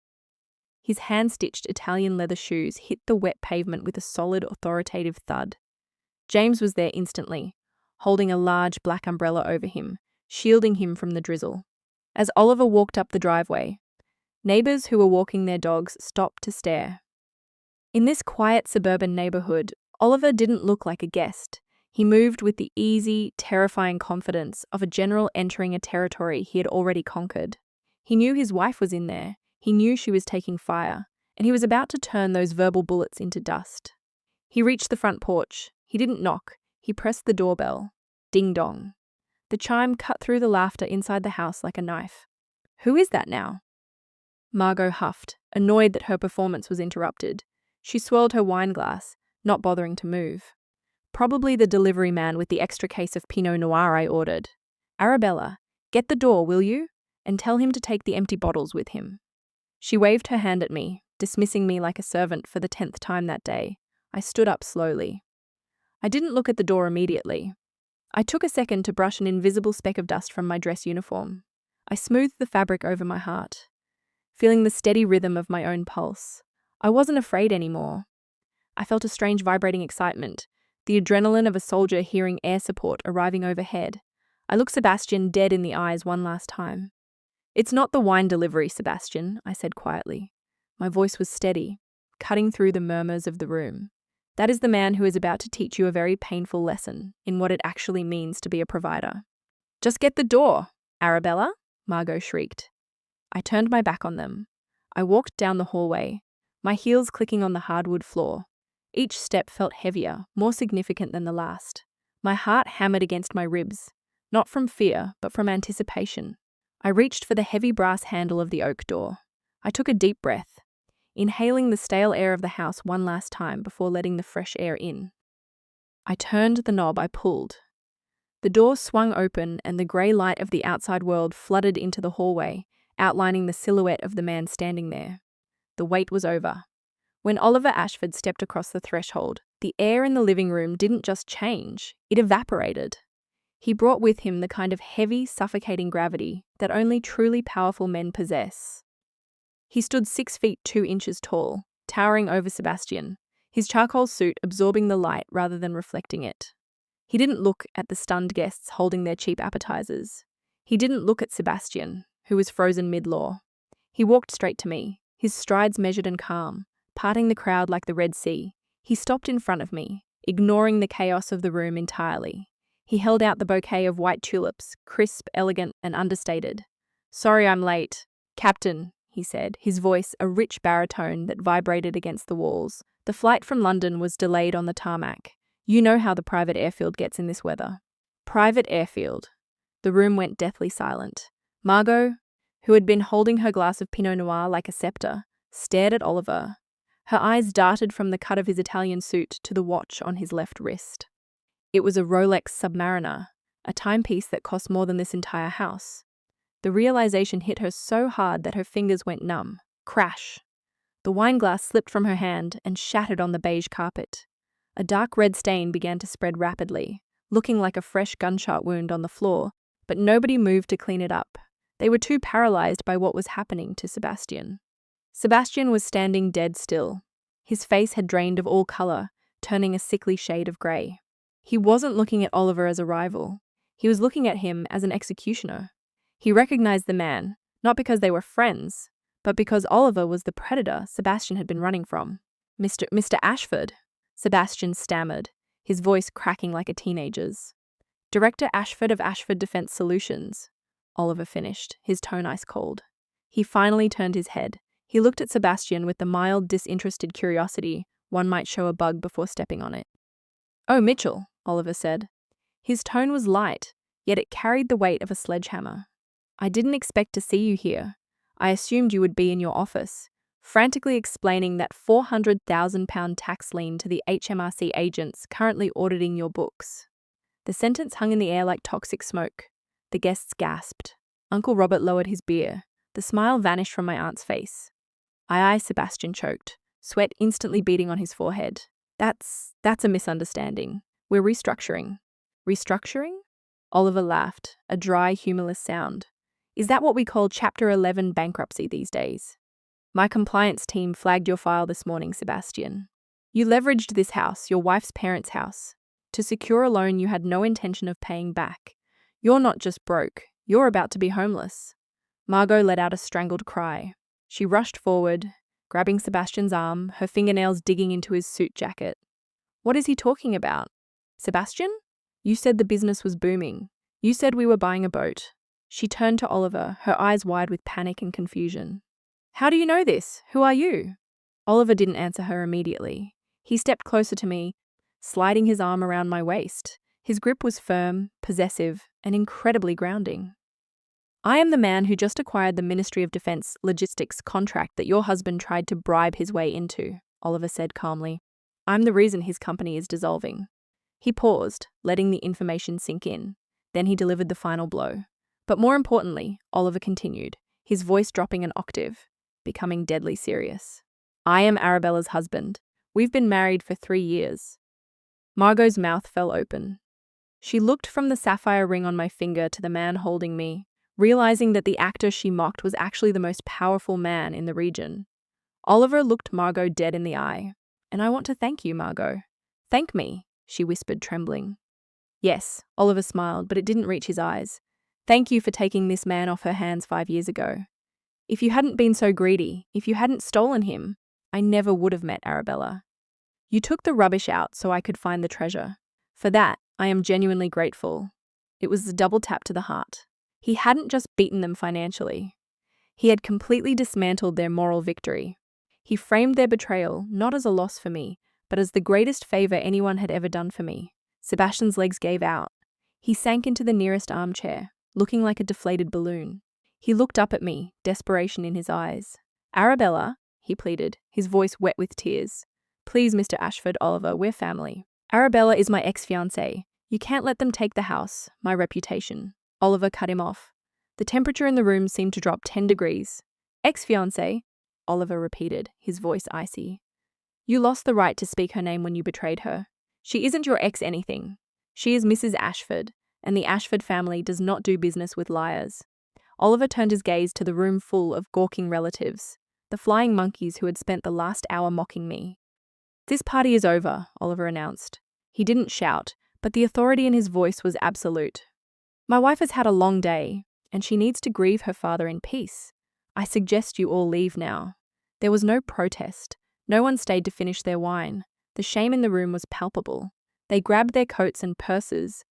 Speaker 1: His hand-stitched Italian leather shoes hit the wet pavement with a solid, authoritative thud. James was there instantly, holding a large black umbrella over him, shielding him from the drizzle. As Oliver walked up the driveway, neighbors who were walking their dogs stopped to stare. In this quiet suburban neighborhood, Oliver didn't look like a guest. He moved with the easy, terrifying confidence of a general entering a territory he had already conquered. He knew his wife was in there. He knew she was taking fire, and he was about to turn those verbal bullets into dust. He reached the front porch. He didn't knock. He pressed the doorbell. Ding dong. The chime cut through the laughter inside the house like a knife. "Who is that now?" Margot huffed, annoyed that her performance was interrupted. She swirled her wine glass, not bothering to move. "Probably the delivery man with the extra case of Pinot Noir I ordered. Arabella, get the door, will you? And tell him to take the empty bottles with him." She waved her hand at me, dismissing me like a servant for the 10th time that day. I stood up slowly. I didn't look at the door immediately. I took a second to brush an invisible speck of dust from my dress uniform. I smoothed the fabric over my heart, feeling the steady rhythm of my own pulse. I wasn't afraid anymore. I felt a strange vibrating excitement, the adrenaline of a soldier hearing air support arriving overhead. I looked Sebastian dead in the eyes one last time. "It's not the wine delivery, Sebastian," I said quietly. My voice was steady, cutting through the murmurs of the room. "That is the man who is about to teach you a very painful lesson in what it actually means to be a provider." "Just get the door, Arabella," Margot shrieked. I turned my back on them. I walked down the hallway, my heels clicking on the hardwood floor. Each step felt heavier, more significant than the last. My heart hammered against my ribs, not from fear, but from anticipation. I reached for the heavy brass handle of the oak door. I took a deep breath, inhaling the stale air of the house one last time before letting the fresh air in. I turned the knob I pulled. The door swung open and the grey light of the outside world flooded into the hallway, outlining the silhouette of the man standing there. The wait was over. When Oliver Ashford stepped across the threshold, the air in the living room didn't just change, it evaporated. He brought with him the kind of heavy, suffocating gravity that only truly powerful men possess. He stood 6 feet 2 inches tall, towering over Sebastian, his charcoal suit absorbing the light rather than reflecting it. He didn't look at the stunned guests holding their cheap appetizers. He didn't look at Sebastian, who was frozen mid-law. He walked straight to me, his strides measured and calm, parting the crowd like the Red Sea. He stopped in front of me, ignoring the chaos of the room entirely. He held out the bouquet of white tulips, crisp, elegant, and understated. "Sorry I'm late. Captain," he said, his voice a rich baritone that vibrated against the walls. "The flight from London was delayed on the tarmac. You know how the private airfield gets in this weather." Private airfield. The room went deathly silent. Margot, who had been holding her glass of Pinot Noir like a scepter, stared at Oliver. Her eyes darted from the cut of his Italian suit to the watch on his left wrist. It was a Rolex Submariner, a timepiece that cost more than this entire house. The realization hit her so hard that her fingers went numb. Crash! The wine glass slipped from her hand and shattered on the beige carpet. A dark red stain began to spread rapidly, looking like a fresh gunshot wound on the floor, but nobody moved to clean it up. They were too paralyzed by what was happening to Sebastian. Sebastian was standing dead still. His face had drained of all color, turning a sickly shade of gray. He wasn't looking at Oliver as a rival. He was looking at him as an executioner. He recognized the man, not because they were friends, but because Oliver was the predator Sebastian had been running from. Mr. Ashford, Sebastian stammered, his voice cracking like a teenager's. "Director Ashford of Ashford Defense Solutions," Oliver finished, his tone ice cold. He finally turned his head. He looked at Sebastian with the mild, disinterested curiosity one might show a bug before stepping on it. "Oh, Mitchell," Oliver said. His tone was light, yet it carried the weight of a sledgehammer. "I didn't expect to see you here. I assumed you would be in your office. frantically explaining that £400,000 tax lien to the HMRC agents currently auditing your books. The sentence hung in the air like toxic smoke. The guests gasped. Uncle Robert lowered his beer. The smile vanished from my aunt's face. Aye, Sebastian choked, sweat instantly beading on his forehead. That's a misunderstanding. We're restructuring. Restructuring? Oliver laughed, a dry, humorless sound. Is that what we call Chapter 11 bankruptcy these days? My compliance team flagged your file this morning, Sebastian. You leveraged this house, your wife's parents' house, to secure a loan you had no intention of paying back. You're not just broke, you're about to be homeless. Margot let out a strangled cry. She rushed forward, grabbing Sebastian's arm, her fingernails digging into his suit jacket. What is he talking about? Sebastian? You said the business was booming. You said we were buying a boat. She turned to Oliver, her eyes wide with panic and confusion. How do you know this? Who are you? Oliver didn't answer her immediately. He stepped closer to me, sliding his arm around my waist. His grip was firm, possessive, and incredibly grounding. I am the man who just acquired the Ministry of Defense logistics contract that your husband tried to bribe his way into, Oliver said calmly. I'm the reason his company is dissolving. He paused, letting the information sink in. Then he delivered the final blow. But more importantly, Oliver continued, his voice dropping an octave, becoming deadly serious. I am Arabella's husband. We've been married for 3 years. Margot's mouth fell open. She looked from the sapphire ring on my finger to the man holding me, realizing that the actor she mocked was actually the most powerful man in the region. Oliver looked Margot dead in the eye. And I want to thank you, Margot. Thank me, she whispered, trembling. Yes, Oliver smiled, but it didn't reach his eyes. Thank you for taking this man off her hands 5 years ago. If you hadn't been so greedy, if you hadn't stolen him, I never would have met Arabella. You took the rubbish out so I could find the treasure. For that, I am genuinely grateful. It was a double tap to the heart. He hadn't just beaten them financially. He had completely dismantled their moral victory. He framed their betrayal not as a loss for me, but as the greatest favor anyone had ever done for me. Sebastian's legs gave out. He sank into the nearest armchair, looking like a deflated balloon. He looked up at me, desperation in his eyes. Arabella, he pleaded, his voice wet with tears. Please, Mr. Ashford, Oliver, we're family. Arabella is my ex-fiancé. You can't let them take the house, my reputation. Oliver cut him off. The temperature in the room seemed to drop 10 degrees. Ex-fiancé, Oliver repeated, his voice icy. You lost the right to speak her name when you betrayed her. She isn't your ex-anything. She is Mrs. Ashford, and the Ashford family does not do business with liars. Oliver turned his gaze to the room full of gawking relatives, the flying monkeys who had spent the last hour mocking me. This party is over, Oliver announced. He didn't shout, but the authority in his voice was absolute. My wife has had a long day, and she needs to grieve her father in peace. I suggest you all leave now. There was no protest. No one stayed to finish their wine. The shame in the room was palpable. They grabbed their coats and purses,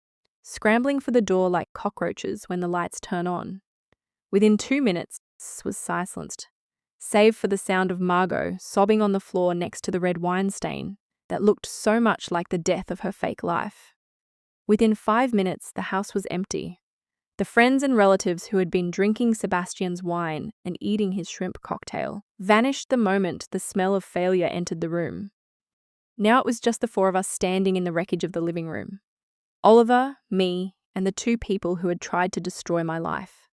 Speaker 1: scrambling for the door like cockroaches when the lights turn on. Within 2 minutes, was silenced, save for the sound of Margot sobbing on the floor next to the red wine stain that looked so much like the death of her fake life. Within 5 minutes, the house was empty. The friends and relatives who had been drinking Sebastian's wine and eating his shrimp cocktail vanished the moment the smell of failure entered the room. Now it was just the 4 of us standing in the wreckage of the living room. Oliver, me, and the 2 people who had tried to destroy my life.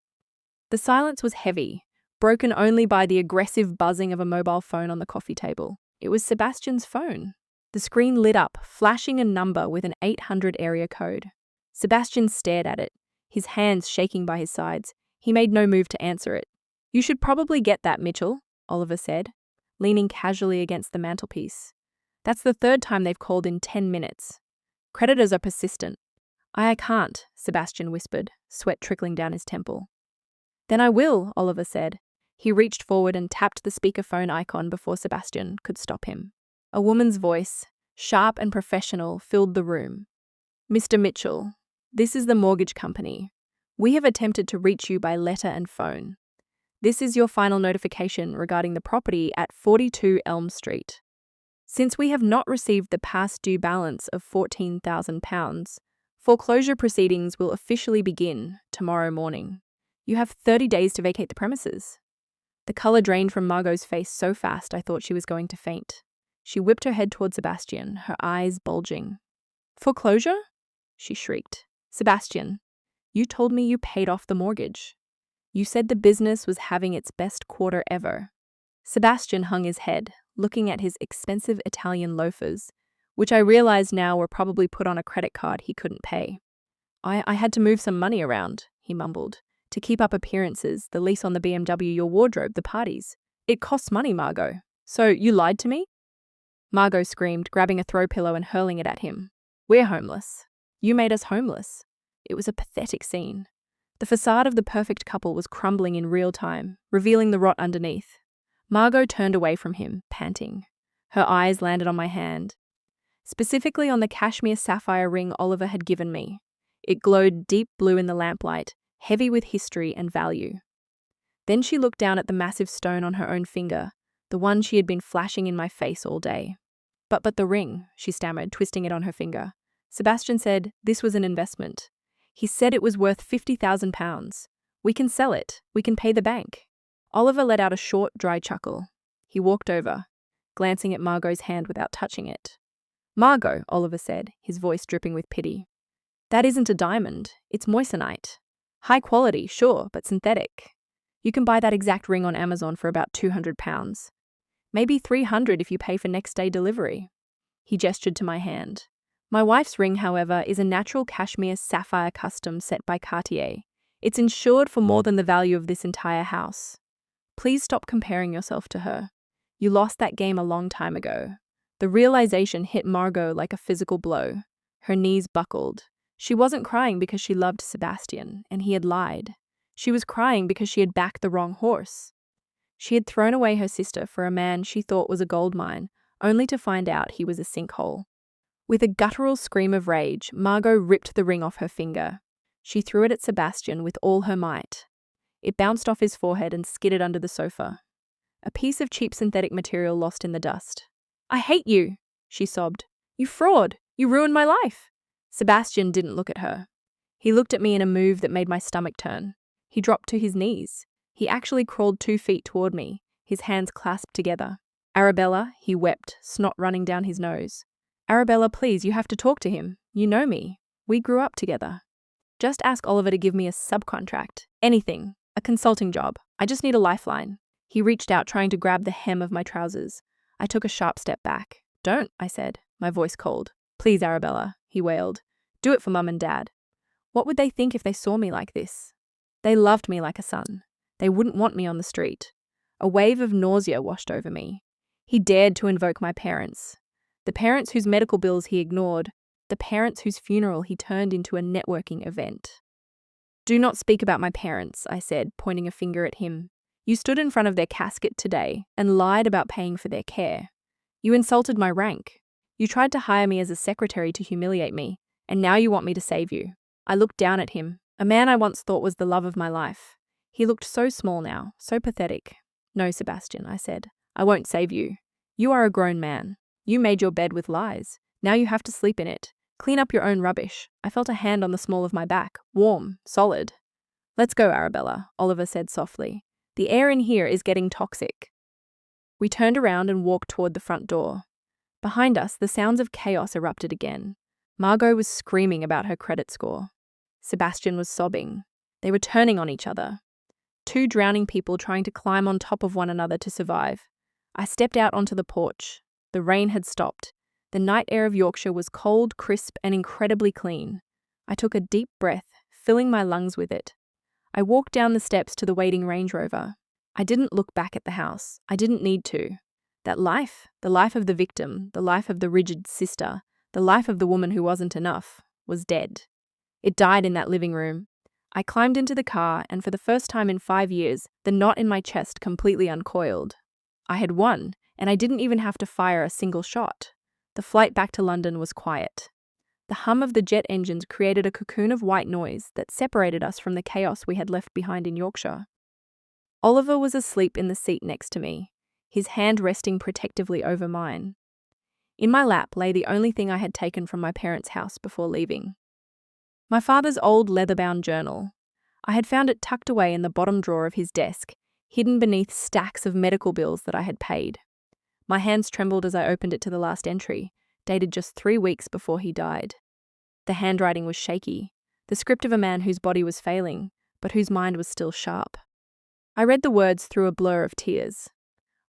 Speaker 1: The silence was heavy, broken only by the aggressive buzzing of a mobile phone on the coffee table. It was Sebastian's phone. The screen lit up, flashing a number with an 800 area code. Sebastian stared at it, his hands shaking by his sides. He made no move to answer it. You should probably get that, Mitchell, Oliver said, leaning casually against the mantelpiece. That's the 3rd time they've called in 10 minutes. Creditors are persistent. I can't, Sebastian whispered, sweat trickling down his temple. Then I will, Oliver said. He reached forward and tapped the speakerphone icon before Sebastian could stop him. A woman's voice, sharp and professional, filled the room. Mr. Mitchell, this is the mortgage company. We have attempted to reach you by letter and phone. This is your final notification regarding the property at 42 Elm Street. Since we have not received the past due balance of £14,000, foreclosure proceedings will officially begin tomorrow morning. You have 30 days to vacate the premises. The color drained from Margot's face so fast I thought she was going to faint. She whipped her head toward Sebastian, her eyes bulging. "Foreclosure?" she shrieked. "Sebastian, you told me you paid off the mortgage. You said the business was having its best quarter ever." Sebastian hung his head, looking at his expensive Italian loafers, which I realized now were probably put on a credit card he couldn't pay. I had to move some money around," he mumbled, "to keep up appearances, the lease on the BMW, your wardrobe, the parties. It costs money, Margot. So you lied to me?" Margot screamed, grabbing a throw pillow and hurling it at him. "We're homeless. You made us homeless." It was a pathetic scene. The facade of the perfect couple was crumbling in real time, revealing the rot underneath. Margot turned away from him, panting. Her eyes landed on my hand, specifically on the cashmere sapphire ring Oliver had given me. It glowed deep blue in the lamplight, heavy with history and value. Then she looked down at the massive stone on her own finger, the one she had been flashing in my face all day. But the ring," she stammered, twisting it on her finger. "Sebastian said this was an investment. He said it was worth £50,000. We can sell it. We can pay the bank." Oliver let out a short, dry chuckle. He walked over, glancing at Margot's hand without touching it. "Margot," Oliver said, his voice dripping with pity. "That isn't a diamond. It's moissanite. High quality, sure, but synthetic. You can buy that exact ring on Amazon for about £200. Maybe £300 if you pay for next day delivery." He gestured to my hand. "My wife's ring, however, is a natural cashmere sapphire custom set by Cartier. It's insured for more than the value of this entire house. Please stop comparing yourself to her. You lost that game a long time ago." The realization hit Margot like a physical blow. Her knees buckled. She wasn't crying because she loved Sebastian, and he had lied. She was crying because she had backed the wrong horse. She had thrown away her sister for a man she thought was a gold mine, only to find out he was a sinkhole. With a guttural scream of rage, Margot ripped the ring off her finger. She threw it at Sebastian with all her might. It bounced off his forehead and skidded under the sofa. A piece of cheap synthetic material lost in the dust. "I hate you," she sobbed. "You fraud. You ruined my life." Sebastian didn't look at her. He looked at me in a move that made my stomach turn. He dropped to his knees. He actually crawled 2 feet toward me, his hands clasped together. "Arabella," he wept, snot running down his nose. "Arabella, please, you have to talk to him. You know me. We grew up together. Just ask Oliver to give me a subcontract. Anything. A consulting job. I just need a lifeline." He reached out, trying to grab the hem of my trousers. I took a sharp step back. "Don't," I said, my voice cold. "Please, Arabella," he wailed. "Do it for Mum and Dad. What would they think if they saw me like this? They loved me like a son. They wouldn't want me on the street." A wave of nausea washed over me. He dared to invoke my parents. The parents whose medical bills he ignored. The parents whose funeral he turned into a networking event. "Do not speak about my parents," I said, pointing a finger at him. "You stood in front of their casket today and lied about paying for their care. You insulted my rank. You tried to hire me as a secretary to humiliate me, and now you want me to save you." I looked down at him, a man I once thought was the love of my life. He looked so small now, so pathetic. "No, Sebastian," I said. "I won't save you. You are a grown man. You made your bed with lies. Now you have to sleep in it. Clean up your own rubbish." I felt a hand on the small of my back, warm, solid. "Let's go, Arabella," Oliver said softly. "The air in here is getting toxic." We turned around and walked toward the front door. Behind us, the sounds of chaos erupted again. Margot was screaming about her credit score. Sebastian was sobbing. They were turning on each other. 2 drowning people trying to climb on top of one another to survive. I stepped out onto the porch. The rain had stopped. The night air of Yorkshire was cold, crisp, and incredibly clean. I took a deep breath, filling my lungs with it. I walked down the steps to the waiting Range Rover. I didn't look back at the house. I didn't need to. That life, the life of the victim, the life of the rigid sister, the life of the woman who wasn't enough, was dead. It died in that living room. I climbed into the car, and for the first time in 5 years, the knot in my chest completely uncoiled. I had won, and I didn't even have to fire a single shot. The flight back to London was quiet. The hum of the jet engines created a cocoon of white noise that separated us from the chaos we had left behind in Yorkshire. Oliver was asleep in the seat next to me, his hand resting protectively over mine. In my lap lay the only thing I had taken from my parents' house before leaving. My father's old leather-bound journal. I had found it tucked away in the bottom drawer of his desk, hidden beneath stacks of medical bills that I had paid. My hands trembled as I opened it to the last entry, dated just 3 weeks before he died. The handwriting was shaky, the script of a man whose body was failing, but whose mind was still sharp. I read the words through a blur of tears.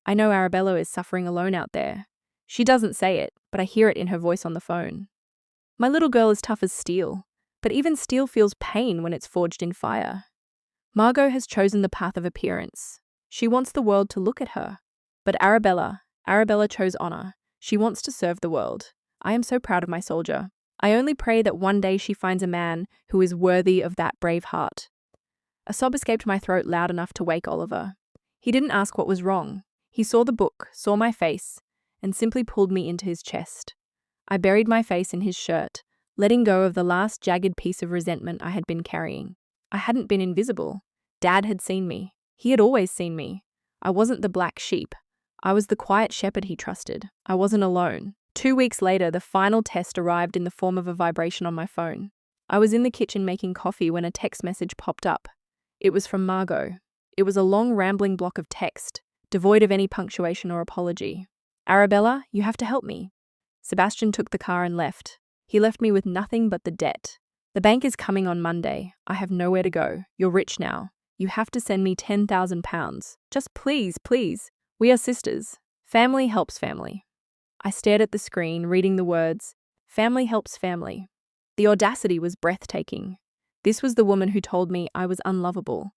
Speaker 1: I know Arabella is suffering alone out there. She doesn't say it, but I hear it in her voice on the phone. My little girl is tough as steel, but even steel feels pain when it's forged in fire. Margot has chosen the path of appearance. She wants the world to look at her. But Arabella chose honor. She wants to serve the world. I am so proud of my soldier. I only pray that one day she finds a man who is worthy of that brave heart. A sob escaped my throat loud enough to wake Oliver. He didn't ask what was wrong. He saw the book, saw my face, and simply pulled me into his chest. I buried my face in his shirt, letting go of the last jagged piece of resentment I had been carrying. I hadn't been invisible. Dad had seen me. He had always seen me. I wasn't the black sheep. I was the quiet shepherd he trusted. I wasn't alone. 2 weeks later, the final test arrived in the form of a vibration on my phone. I was in the kitchen making coffee when a text message popped up. It was from Margot. It was a long, rambling block of text, devoid of any punctuation or apology. Arabella, you have to help me. Sebastian took the car and left. He left me with nothing but the debt. The bank is coming on Monday. I have nowhere to go. You're rich now. You have to send me £10,000. Just please, please. We are sisters. Family helps family. I stared at the screen, reading the words, family helps family. The audacity was breathtaking. This was the woman who told me I was unlovable.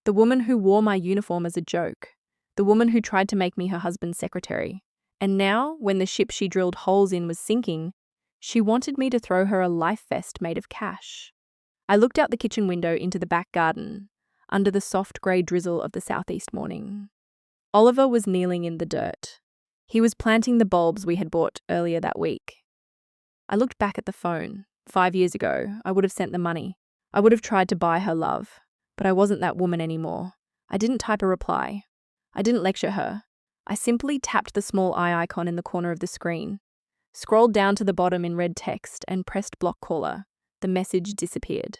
Speaker 1: The woman who wore my uniform as a joke. The woman who tried to make me her husband's secretary. And now, when the ship she drilled holes in was sinking, she wanted me to throw her a life vest made of cash. I looked out the kitchen window into the back garden, under the soft grey drizzle of the southeast morning. Oliver was kneeling in the dirt. He was planting the bulbs we had bought earlier that week. I looked back at the phone. 5 years ago, I would have sent the money. I would have tried to buy her love. But I wasn't that woman anymore. I didn't type a reply. I didn't lecture her. I simply tapped the small eye icon in the corner of the screen, scrolled down to the bottom in red text, and pressed block caller. The message disappeared.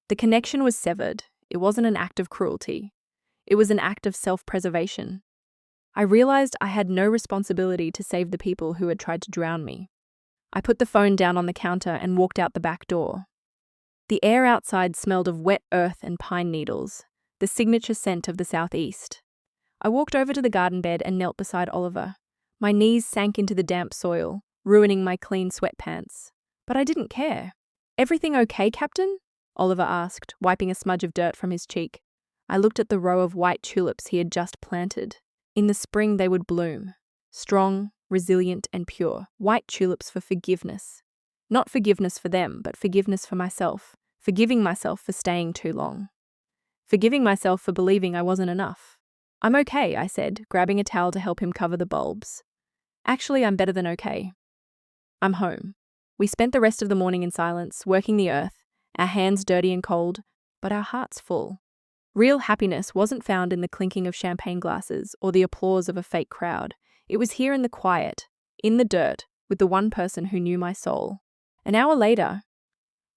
Speaker 1: The connection was severed. It wasn't an act of cruelty. It was an act of self-preservation. I realized I had no responsibility to save the people who had tried to drown me. I put the phone down on the counter and walked out the back door. The air outside smelled of wet earth and pine needles, the signature scent of the southeast. I walked over to the garden bed and knelt beside Oliver. My knees sank into the damp soil, ruining my clean sweatpants. But I didn't care. "Everything okay, Captain?" Oliver asked, wiping a smudge of dirt from his cheek. I looked at the row of white tulips he had just planted. In the spring they would bloom. Strong, resilient, and pure. White tulips for forgiveness. Not forgiveness for them, but forgiveness for myself. Forgiving myself for staying too long. Forgiving myself for believing I wasn't enough. "I'm okay," I said, grabbing a towel to help him cover the bulbs. "Actually, I'm better than okay. I'm home." We spent the rest of the morning in silence, working the earth, our hands dirty and cold, but our hearts full. Real happiness wasn't found in the clinking of champagne glasses or the applause of a fake crowd. It was here in the quiet, in the dirt, with the one person who knew my soul. An hour later,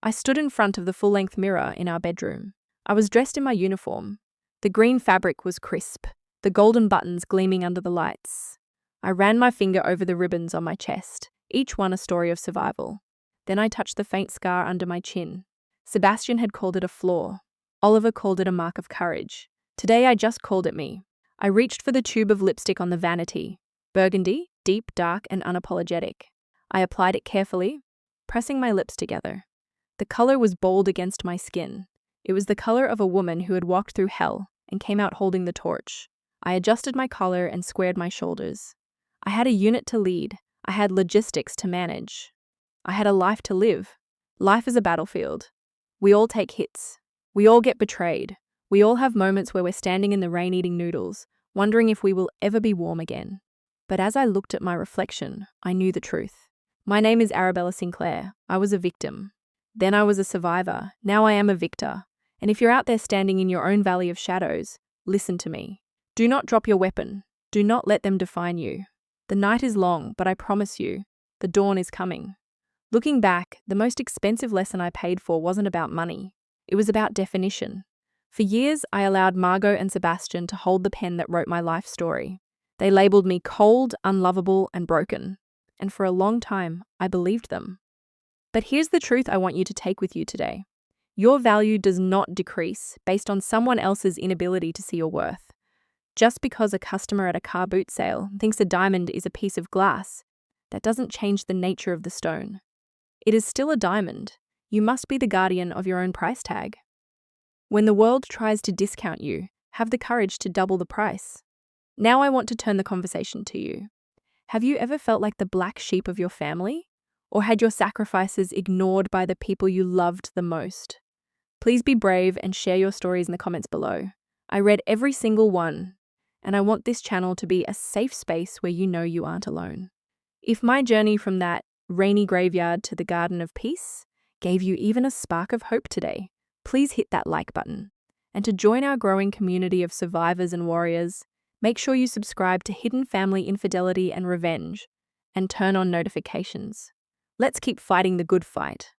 Speaker 1: I stood in front of the full-length mirror in our bedroom. I was dressed in my uniform. The green fabric was crisp, the golden buttons gleaming under the lights. I ran my finger over the ribbons on my chest, each one a story of survival. Then I touched the faint scar under my chin. Sebastian had called it a flaw. Oliver called it a mark of courage. Today I just called it me. I reached for the tube of lipstick on the vanity. Burgundy, deep, dark, and unapologetic. I applied it carefully, pressing my lips together. The color was bold against my skin. It was the color of a woman who had walked through hell and came out holding the torch. I adjusted my collar and squared my shoulders. I had a unit to lead. I had logistics to manage. I had a life to live. Life is a battlefield. We all take hits. We all get betrayed. We all have moments where we're standing in the rain eating noodles, wondering if we will ever be warm again. But as I looked at my reflection, I knew the truth. My name is Arabella Sinclair. I was a victim. Then I was a survivor. Now I am a victor. And if you're out there standing in your own valley of shadows, listen to me. Do not drop your weapon. Do not let them define you. The night is long, but I promise you, the dawn is coming. Looking back, the most expensive lesson I paid for wasn't about money. It was about definition. For years, I allowed Margot and Sebastian to hold the pen that wrote my life story. They labeled me cold, unlovable, and broken. And for a long time, I believed them. But here's the truth I want you to take with you today. Your value does not decrease based on someone else's inability to see your worth. Just because a customer at a car boot sale thinks a diamond is a piece of glass, that doesn't change the nature of the stone. It is still a diamond. You must be the guardian of your own price tag. When the world tries to discount you, have the courage to double the price. Now I want to turn the conversation to you. Have you ever felt like the black sheep of your family? Or had your sacrifices ignored by the people you loved the most? Please be brave and share your stories in the comments below. I read every single one, and I want this channel to be a safe space where you know you aren't alone. If my journey from that rainy graveyard to the Garden of Peace gave you even a spark of hope today, please hit that like button. And to join our growing community of survivors and warriors, make sure you subscribe to Hidden Family Infidelity and Revenge and turn on notifications. Let's keep fighting the good fight.